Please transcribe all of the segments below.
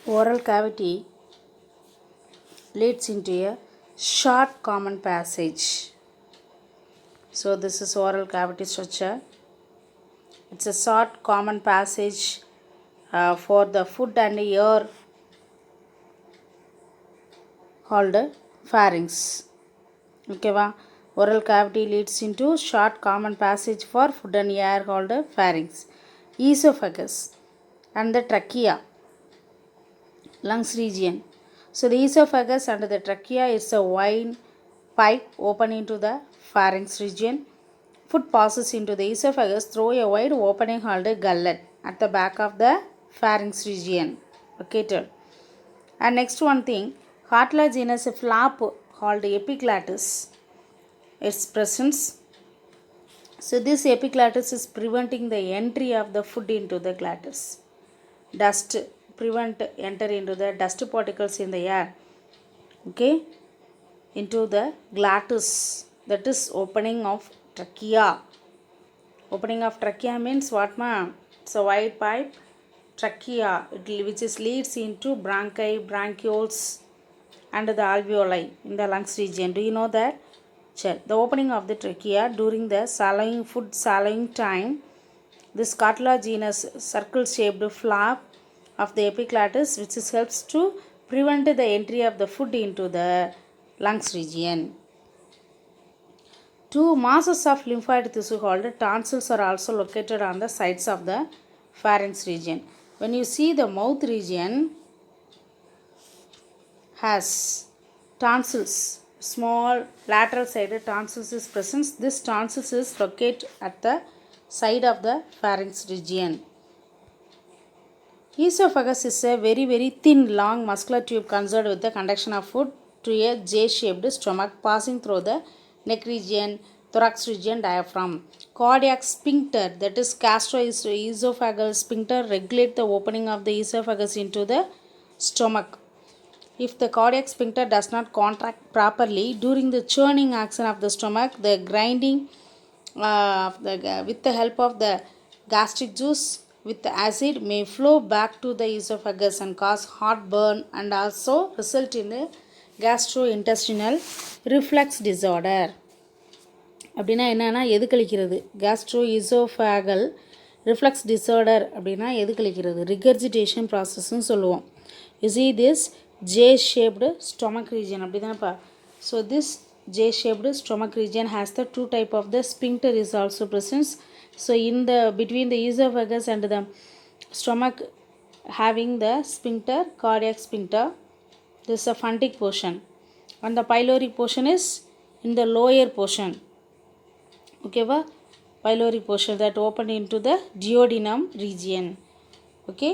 Oral cavity leads into a short common passage. So this is oral cavity structure. It's a short common passage for the food and air called pharynx. Okay, oral cavity leads into short common passage for food and air called pharynx. Esophagus and the trachea, lungs region. So the esophagus and the trachea is a wide pipe open into the pharynx region. Food passes into the esophagus through a wide opening called a gullet at the back of the pharynx region located. And next one thing, cartilaginous flap called epiglottis. Its presence. So this epiglottis is preventing the entry of the food into the glottis. Dust prevent enter into the dust particles in the air. Okay, into the glottis. That is opening of trachea. Opening of trachea means what, ma? It's a wide pipe trachea which is leads into bronchi, bronchioles and the alveoli in the lungs region. Do you know that? Sure. The opening of the trachea during the food swallowing time, this cartilaginous circle-shaped flap of the epiglottis which helps to prevent the entry of the food into the lungs region. Two masses of lymphoid tissue called tonsils are also located on the sides of the pharynx region. When you see the mouth region has tonsils, small lateral sided tonsils is present. This tonsils is located at the side of the pharynx region. Esophagus is a very thin long muscular tube concerned with the conduction of food to a J-shaped stomach passing through the neck region, thorax region, diaphragm. Cardiac sphincter, that is gastroesophageal sphincter, regulate the opening of the esophagus into the stomach. If the cardiac sphincter does not contract properly during the churning action of the stomach, the grinding with the help of the gastric juice with the acid may flow back to the esophagus and cause heartburn and also result in a gastrointestinal reflux disorder. அப்படின்னா என்னன்னா எது கழிக்கிறது? gastroesophageal reflux disorder அப்படின்னா எது கழிக்கிறது? regurgitation processன்னு சொல்லுவோம். You see this J-shaped stomach region அப்படிதானப்பா. So this J-shaped stomach region has the two type of the sphincter is also present. So in the between the esophagus and the stomach having the sphincter, cardiac sphincter, this is a pharyngeal portion and the pyloric portion is in the lower portion. Okay, pyloric portion that open into the duodenum region. Okay,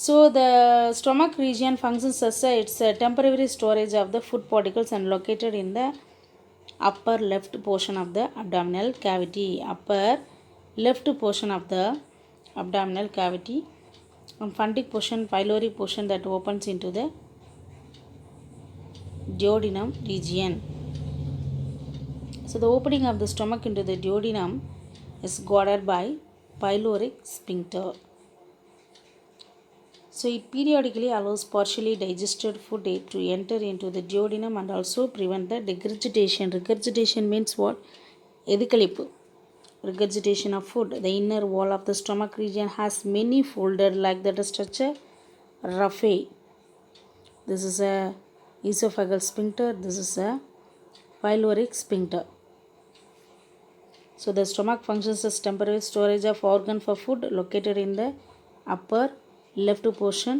so the stomach region functions as it's a temporary storage of the food particles and located in the upper left portion of the abdominal cavity. Upper left portion of the abdominal cavity and pharyngeal portion, pyloric portion that opens into the duodenum region. So the opening of the stomach into the duodenum is guarded by pyloric sphincter. So it periodically allows partially digested food to enter into the duodenum and also prevent the regurgitation. Regurgitation means what? எதுக்களிப்பு. Regurgitation of food. The inner wall of the stomach region has many folded like that structure. Raphe. This is a esophageal sphincter. This is a pyloric sphincter. So the stomach functions as temporary storage of organ for food located in the upper left portion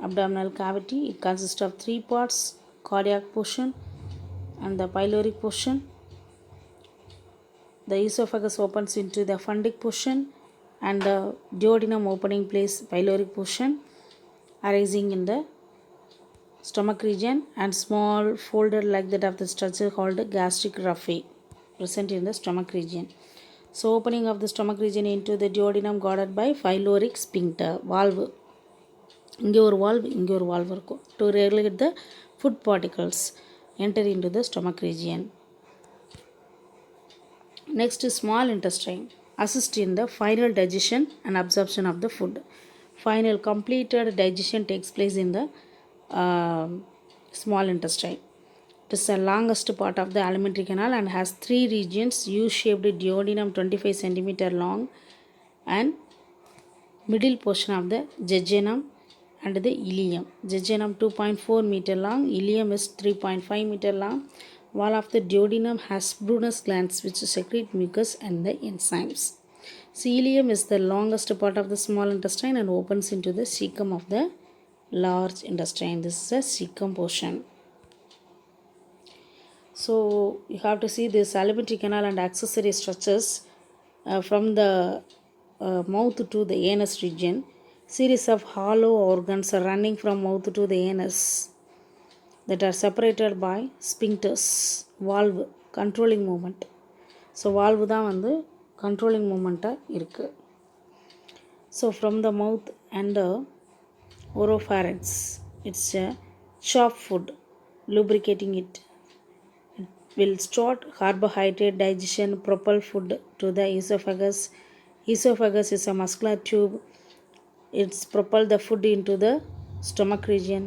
abdominal cavity. It consists of three parts: cardiac portion and the pyloric portion. The esophagus opens into the pharyngeal portion and the duodenum opening place pyloric portion arising in the stomach region and small folded like that of the structure called gastric raphe present in the stomach region. So opening of the stomach region into the duodenum guarded by pyloric sphincter valve. இங்கே ஒரு valve இங்கே ஒரு valve இருக்கும் to regulate the food particles enter into the stomach region. Next is small intestine assist in the final digestion and absorption of the food. Final completed digestion takes place in the small intestine. It is the longest part of the alimentary canal and has three regions: U-shaped duodenum 25 centimeter long and middle portion of the jejunum and the ileum. Jejunum 2.4 meter long, ileum is 3.5 meter long. Wall of the duodenum has Brunner's glands which secrete mucus and the enzymes. Ileum is the longest part of the small intestine and opens into the cecum of the large intestine. This is a cecum portion. So you have to see this alimentary canal and accessory structures from the mouth to the anus region. Series of hollow organs are running from mouth to the anus that are separated by sphincters, valve, controlling movement. So valve தான் வந்து controlling movement இருக்கு. So from the mouth and the oropharynx, it's a chop food, lubricating it. Will start carbohydrate digestion, propel food to the esophagus. Esophagus is a muscular tube. It's propel the food into the stomach region.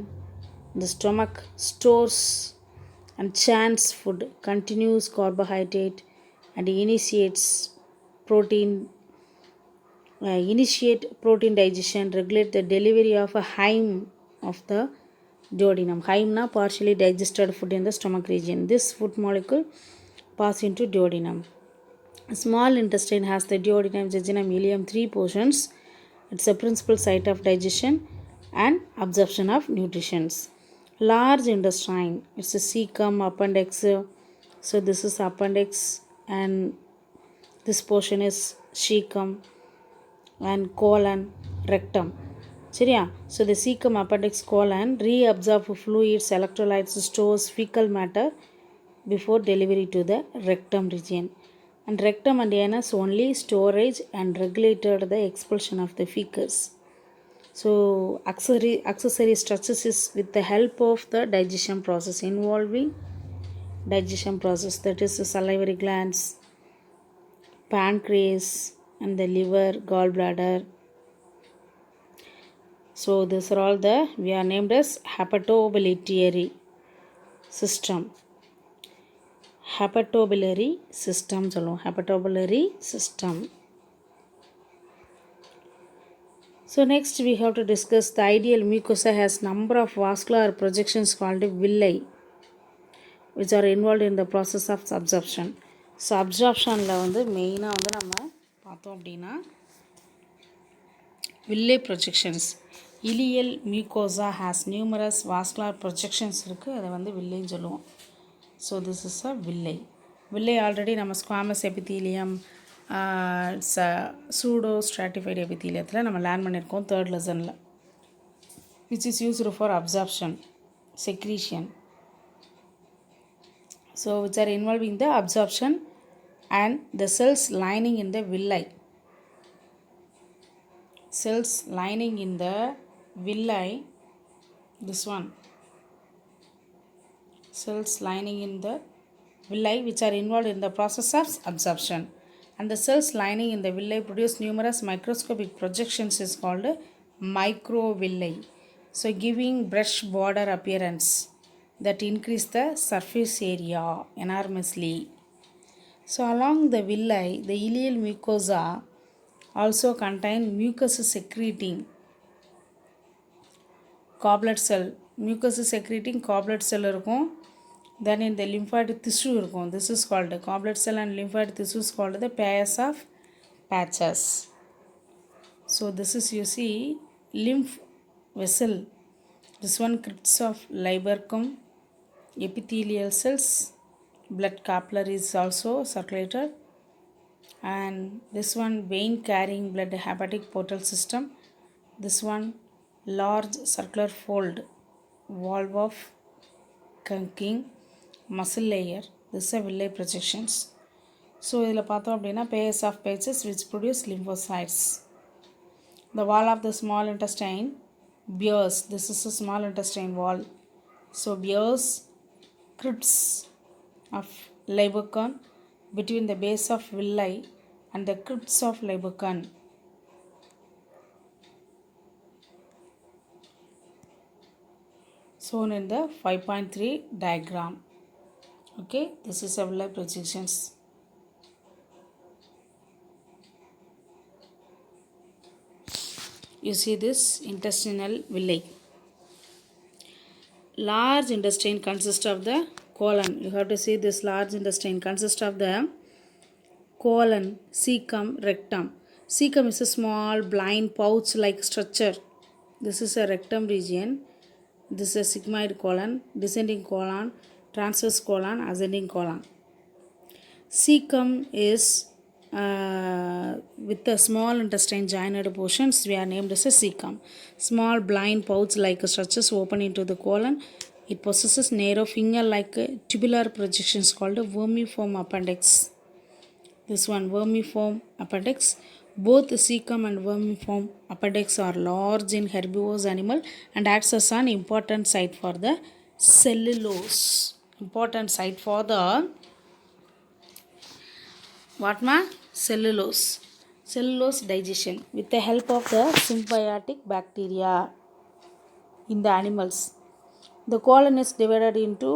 The stomach stores and chants food, continues carbohydrate and initiate protein digestion, regulate the delivery of a chyme of the duodenum. Chyme na partially digested food in the stomach region. This food molecule pass into duodenum. Small intestine has the duodenum, jejunum, ileum, three portions. It's a principal site of digestion and absorption of nutrition. Large intestine, it's a cecum, appendix. So this is appendix and this portion is cecum and colon, rectum. சரியா? So the cecum, appendix, colon reabsorb fluids, electrolytes, stores fecal matter before delivery to the rectum region. And rectum and anus only storage and regulated the expulsion of the fecus. So accessory structures is with the help of the digestion process involving digestion process, that is the salivary glands, pancreas and the liver, gallbladder. So these are all we are named as hepatobiliary system. Hepatobiliary system சொல்லுவோம். Hepatobiliary system. So next we have to discuss the ideal mucosa has number of vascular projections called villi, which are involved in the process of absorption. So absorptionல வந்து மெயினாக வந்து நம்ம பார்த்தோம் அப்படின்னா villi projections. Ileal mucosa has numerous vascular projections இருக்குது, அதை வந்து வில்லைன்னு சொல்லுவோம். So this is a villi. Villi already நம்ம squamous epithelium, pseudo stratified epithelium நம்ம லேர்ன் பண்ணியிருக்கோம் 3rd லெசனில், which is used for absorption, secretion. So which are involving the absorption and the cells lining in the villi. Cells lining in the villi, this one. Cells lining in the villi which are involved in the process of absorption. And the cells lining in the villi produce numerous microscopic projections is called microvilli. So giving brush border appearance that increase the surface area enormously. So along the villi, the ileal mucosa also contain mucus secreting goblet cell. Mucus secreting goblet cell இருக்கும். Then in the lymphatic tissue இருக்கும். This is called goblet cell and lymphatic tissue is called the pairs of patches. So this is, you see, lymph vessel. This one crypts of Leibercum, epithelial cells, blood capillaries also circulated, and this one vein carrying blood, hepatic portal system. This one large circular fold, valve of Kunking, muscle layer. This is a villi projections. So இதில் பார்த்தோம் அப்படின்னா pairs of patches which produce lymphocytes. The wall of the small intestine bears, this is a small intestine wall. So bears crypts of Leibercum between the base of villi and the crypts of Leibercum. shown in the 5.3 diagram. Okay, this is several projections. You see this intestinal villi. Large intestine consists of the colon. You have to see this large intestine consists of the colon, cecum, rectum. Cecum is a small blind pouch like structure. This is a rectum region. This is a sigmoid colon, descending colon, transverse colon, ascending colon. Cecum is with the small intestine joined portions, we are named as a cecum. Small blind pouch like structures open into the colon. It possesses narrow finger like tubular projections called a vermiform appendix. This one, vermiform appendix. Both cecum and vermiform appendix are large in herbivorous animal and acts as an important site for the cellulose. Important site for the what ma? Cellulose. Cellulose digestion with the help of the symbiotic bacteria in the animals. The colon is divided into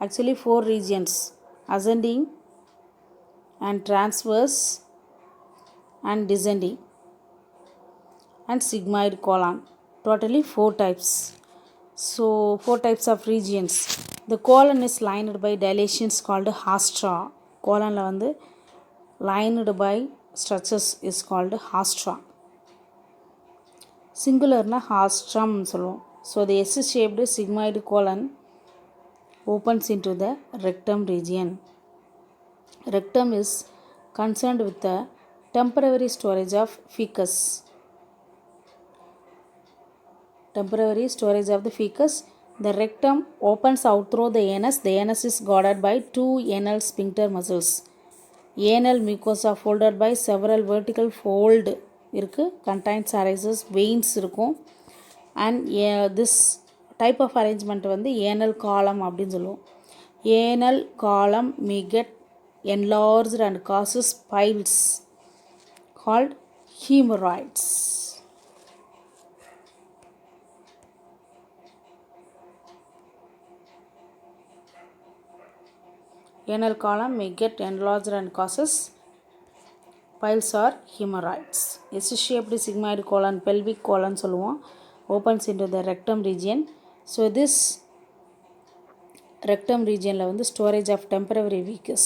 actually 4 regions: ascending and transverse and descending and sigmoid colon. Totally 4 types. So 4 types of regions. The colon is lined by dilations called haustra. Colon la vandu lined by structures is called haustra. Singular na haustrum சொல்லுவோம். So the S-shaped sigmoid colon opens into the rectum region. Rectum is concerned with the temporary storage of fecus. Temporary storage of the fecus. The rectum opens out through the anus. The anus is guarded by 2 anal sphincter muscles. Anal mucosa folded by several vertical fold இருக்கு, contains arises veins இருக்கும். And this type of arrangement வந்து anal column அப்படின்னு சொல்லுவோம். Anal column may get enlarged and causes piles called hemorrhoids. Anal column may get enlarged and causes piles or hemorrhoids. S-shaped sigmoid colon, pelvic colon சொல்லுவோம், opens into the rectum region. So this rectum region la வந்து storage of temporary fecus.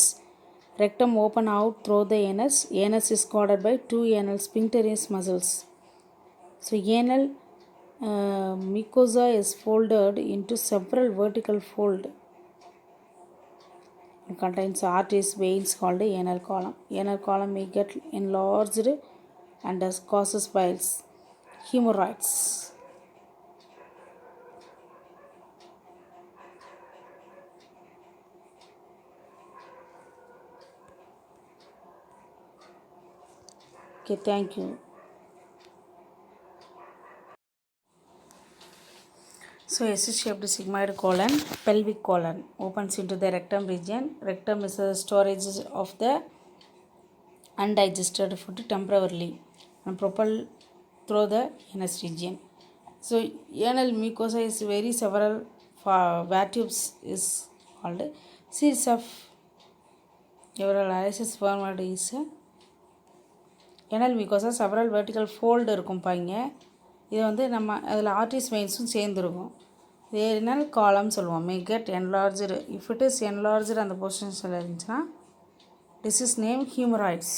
Rectum open out through the anus. Anus is guarded by 2 anal sphincterous muscles. So anal mucosa is folded into several vertical fold. It contains arteries, veins called anal column. Anal column may get enlarged and causes piles, hemorrhoids. Okay, thank you. So S-shaped sigmoid colon, pelvic colon opens into the rectum region. Rectum is a storage of the undigested food temporarily and propelled through the anus region. So anal mucosa is very several vertebres is called series of several arises formed is anal mucosa several vertical fold இருக்கும் பாருங்க. இது வந்து நம்ம அதில் arteries வெயின்ஸும் சேர்ந்துருக்கும். இது anal column சொல்லுவோம். may get enlarged. If it is enlarged அந்த பொசிஷன்ஸில் இருந்துச்சுன்னா this is named hemorrhoids.